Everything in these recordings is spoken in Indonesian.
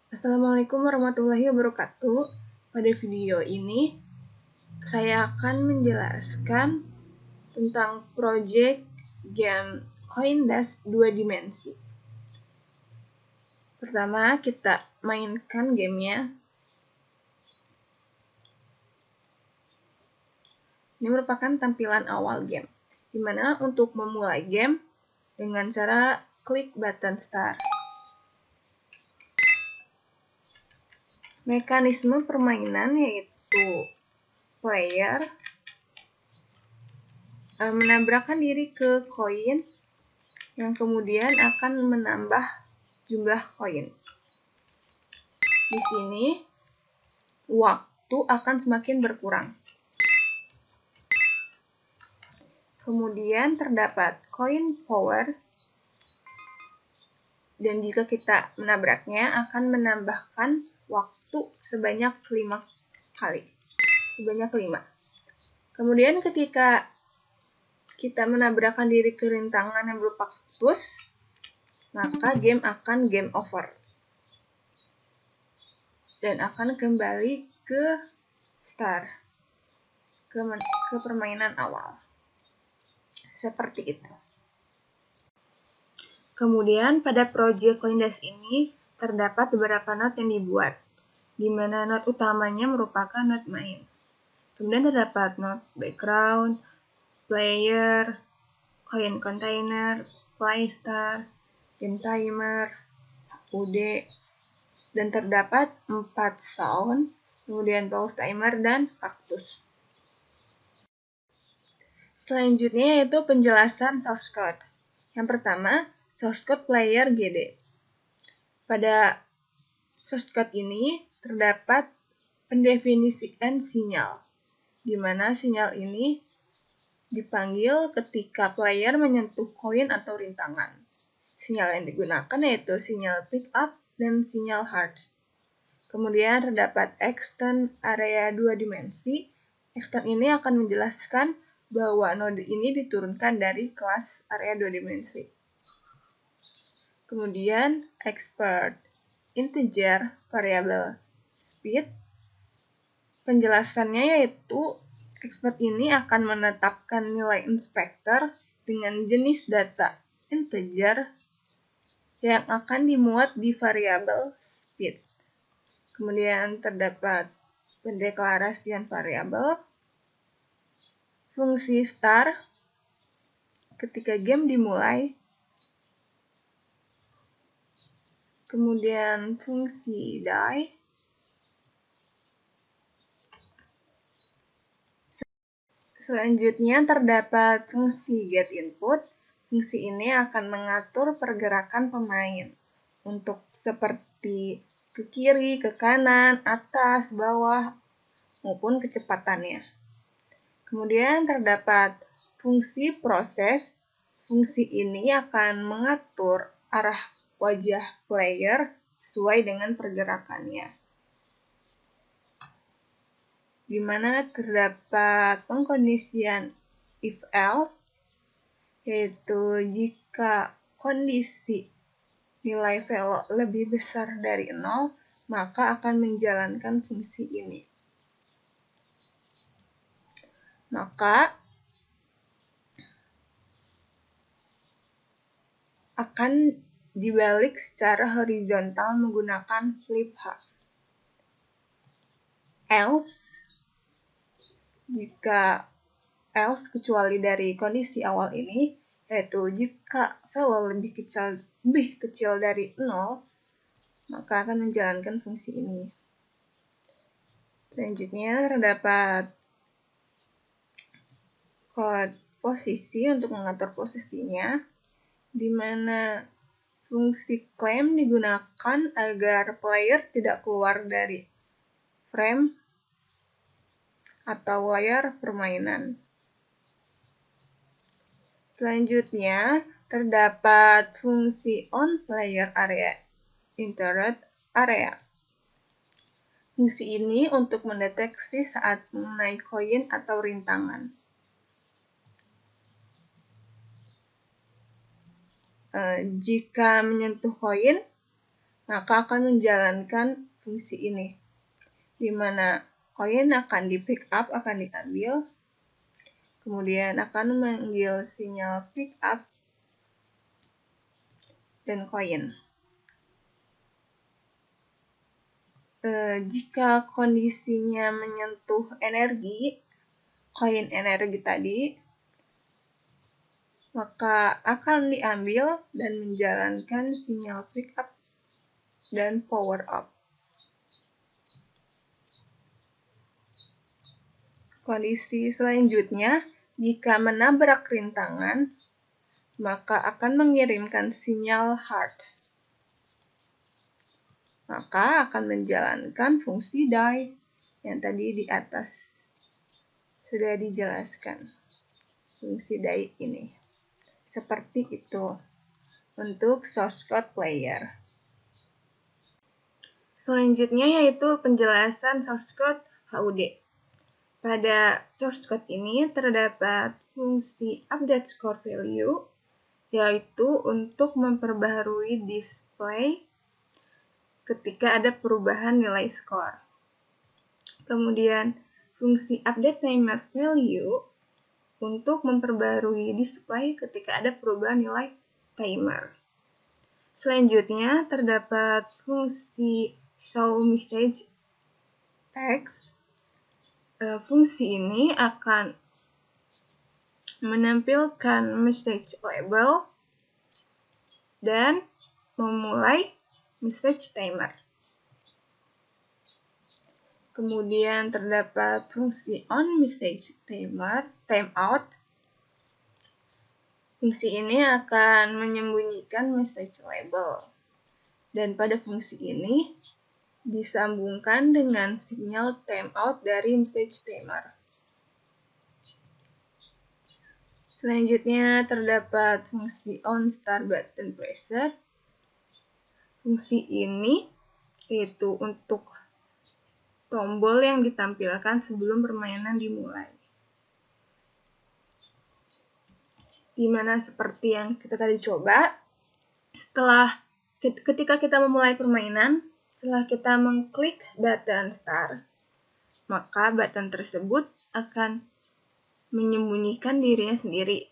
Assalamualaikum warahmatullahi wabarakatuh. Pada video ini, saya akan menjelaskan tentang project game Coindash 2 dimensi. Pertama, kita mainkan gamenya. Ini merupakan tampilan awal game, di mana untuk memulai game dengan cara klik button start. Mekanisme permainan yaitu player menabrakkan diri ke koin yang kemudian akan menambah jumlah koin. Di sini waktu akan semakin berkurang. Kemudian terdapat koin power, dan jika kita menabraknya akan menambahkan waktu sebanyak 5 kali. Kemudian ketika kita menabrakkan diri ke rintangan yang berupa kaktus, maka game akan game over dan akan kembali ke start, ke permainan awal. Seperti itu. Kemudian pada project Coindash ini terdapat beberapa note yang dibuat, di mana note utamanya merupakan note main. Kemudian terdapat note background, player, coin container, play start, game timer, HUD, dan terdapat 4 sound, kemudian pause timer, dan kaktus. Selanjutnya yaitu penjelasan source code. Yang pertama, source code player GD. Pada source code ini terdapat pendefinisian sinyal, di mana sinyal ini dipanggil ketika player menyentuh koin atau rintangan. Sinyal yang digunakan yaitu sinyal pick up dan sinyal hard. Kemudian terdapat extend area 2 dimensi. Extend ini akan menjelaskan bahwa node ini diturunkan dari kelas area 2 dimensi. Kemudian expert integer variable speed. Penjelasannya yaitu expert ini akan menetapkan nilai inspector dengan jenis data integer yang akan dimuat di variabel speed. Kemudian terdapat pendeklarasian variabel, fungsi start ketika game dimulai, kemudian fungsi die, selanjutnya terdapat fungsi get input. Fungsi ini akan mengatur pergerakan pemain untuk seperti ke kiri, ke kanan, atas, bawah, maupun kecepatannya. Kemudian terdapat fungsi proses. Fungsi ini akan mengatur arah wajah player sesuai dengan pergerakannya, di mana terdapat pengkondisian if else, yaitu jika kondisi nilai velo lebih besar dari 0, maka akan menjalankan fungsi ini. Maka akan dibalik secara horizontal menggunakan flip H. Else, jika else kecuali dari kondisi awal ini, yaitu jika velo lebih kecil dari 0, maka akan menjalankan fungsi ini. Selanjutnya terdapat kode posisi untuk mengatur posisinya, di mana fungsi claim digunakan agar player tidak keluar dari frame atau layar permainan. Selanjutnya, terdapat fungsi on player area, interrupt area. Fungsi ini untuk mendeteksi saat mengenai koin atau rintangan. Jika menyentuh koin, maka akan menjalankan fungsi ini, di mana koin akan di pick up, akan diambil, kemudian akan memanggil sinyal pick up dan koin. Jika kondisinya menyentuh energi, koin energi tadi, maka akan diambil dan menjalankan sinyal pick up dan power up. Kondisi selanjutnya, jika menabrak rintangan, maka akan mengirimkan sinyal hard. Maka akan menjalankan fungsi die yang tadi di atas sudah dijelaskan. Fungsi die ini. Seperti itu untuk source code player. Selanjutnya yaitu penjelasan source code HUD. Pada source code ini terdapat fungsi update score value, yaitu untuk memperbaharui display ketika ada perubahan nilai skor. Kemudian fungsi update timer value untuk memperbaharui display ketika ada perubahan nilai timer. Selanjutnya terdapat fungsi show message text. Fungsi ini akan menampilkan message label dan memulai message timer. Kemudian terdapat fungsi on message timer, timeout. Fungsi ini akan menyembunyikan message label. Dan pada fungsi ini disambungkan dengan sinyal timeout dari message timer. Selanjutnya terdapat fungsi on start button presser. Fungsi ini yaitu untuk tombol yang ditampilkan sebelum permainan dimulai. Dimana seperti yang kita tadi coba, ketika kita memulai permainan, setelah kita mengklik button start, maka button tersebut akan menyembunyikan dirinya sendiri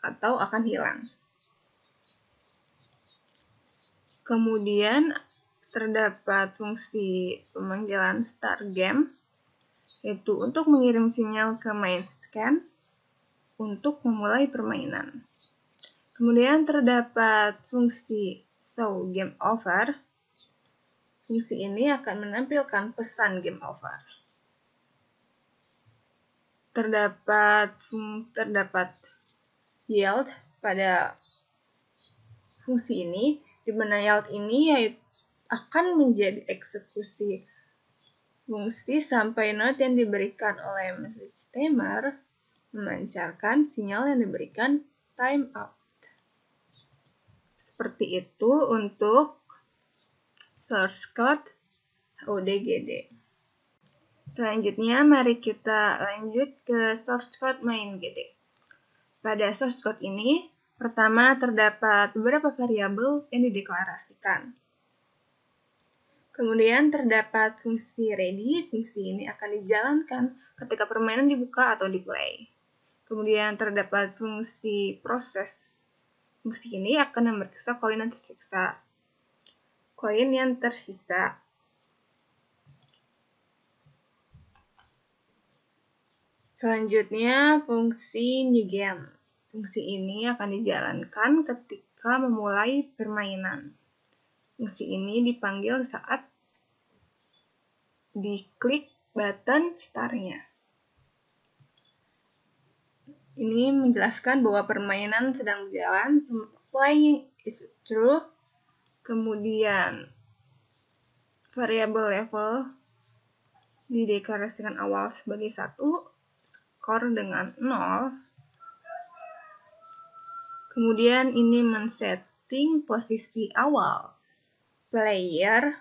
atau akan hilang. Kemudian terdapat fungsi pemanggilan start game, yaitu untuk mengirim sinyal ke main scan untuk memulai permainan. Kemudian terdapat fungsi show game over. Fungsi ini akan menampilkan pesan game over. Terdapat yield pada fungsi ini, di mana yield ini yaitu akan menjadi eksekusi fungsi sampai note yang diberikan oleh message timer memancarkan sinyal yang diberikan timeout. Seperti itu untuk source code HUD-GD. Selanjutnya, mari kita lanjut ke source code main GD. Pada source code ini, pertama terdapat beberapa variabel yang dideklarasikan. Kemudian terdapat fungsi ready. Fungsi ini akan dijalankan ketika permainan dibuka atau di-play. Kemudian terdapat fungsi proses. Fungsi ini akan memeriksa koin yang tersisa. Selanjutnya, fungsi new game. Fungsi ini akan dijalankan ketika memulai permainan. Fungsi ini dipanggil saat diklik button start-nya. Ini menjelaskan bahwa permainan sedang berjalan, playing is true. Kemudian variabel level dideklarasikan awal sebagai 1, skor dengan 0. Kemudian ini men-setting posisi awal player,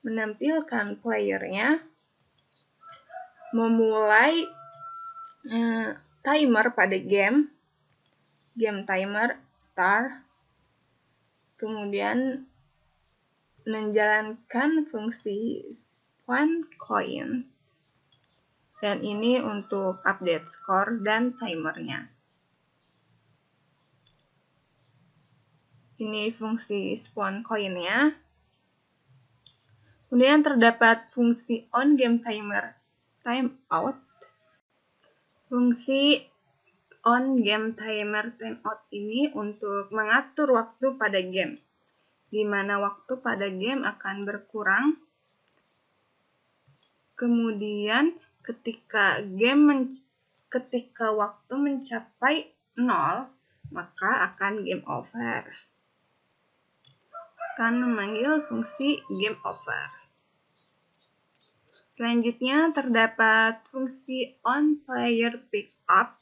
menampilkan playernya, memulai timer pada game timer start. Kemudian menjalankan fungsi spawn coins. Dan ini untuk update skor dan timernya. Ini fungsi spawn coin-nya. Kemudian terdapat fungsi on game timer timeout. Fungsi on game timer timeout ini untuk mengatur waktu pada game, di mana waktu pada game akan berkurang. Kemudian ketika waktu mencapai 0, maka akan game over. Akan memanggil fungsi game over. Selanjutnya terdapat fungsi on player pickup.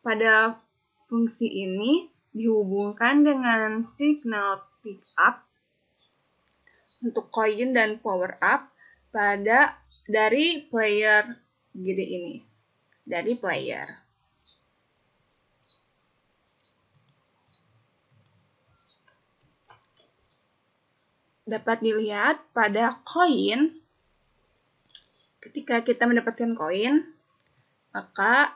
Pada fungsi ini dihubungkan dengan signal pickup untuk koin dan power up dari player GD ini. Dari player. Dapat dilihat pada koin, ketika kita mendapatkan koin, maka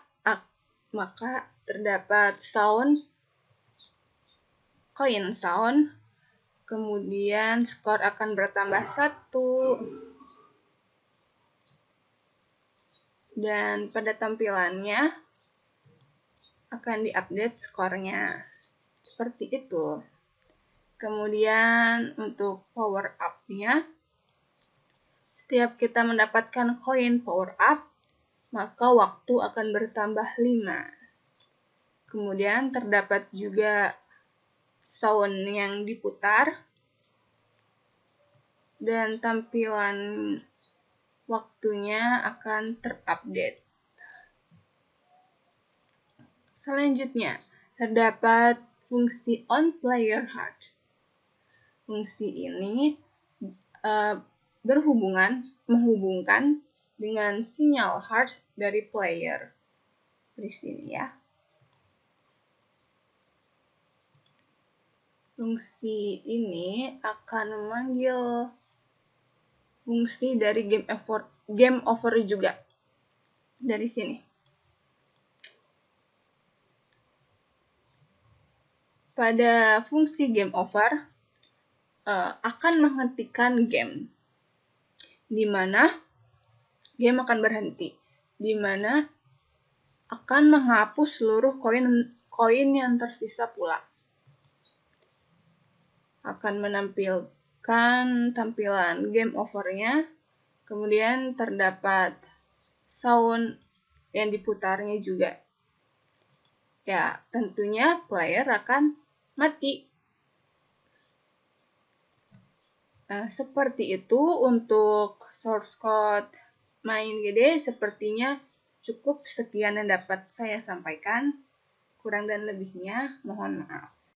terdapat koin sound, kemudian skor akan bertambah 1, dan pada tampilannya akan diupdate skornya. Seperti itu. Kemudian untuk power up-nya, setiap kita mendapatkan koin power up, maka waktu akan bertambah 5. Kemudian terdapat juga sound yang diputar, dan tampilan waktunya akan terupdate. Selanjutnya, terdapat fungsi on player heart. Fungsi ini menghubungkan dengan sinyal heart dari player. Di sini ya. Fungsi ini akan memanggil fungsi dari game over juga. Dari sini. Pada fungsi game over akan menghentikan game, di mana game akan berhenti, di mana akan menghapus seluruh koin yang tersisa pula. Akan menampilkan tampilan game over-nya, kemudian terdapat sound yang diputarnya juga. Ya, tentunya player akan mati. Seperti itu untuk source code main GD. Sepertinya cukup sekian yang dapat saya sampaikan. Kurang dan lebihnya mohon maaf.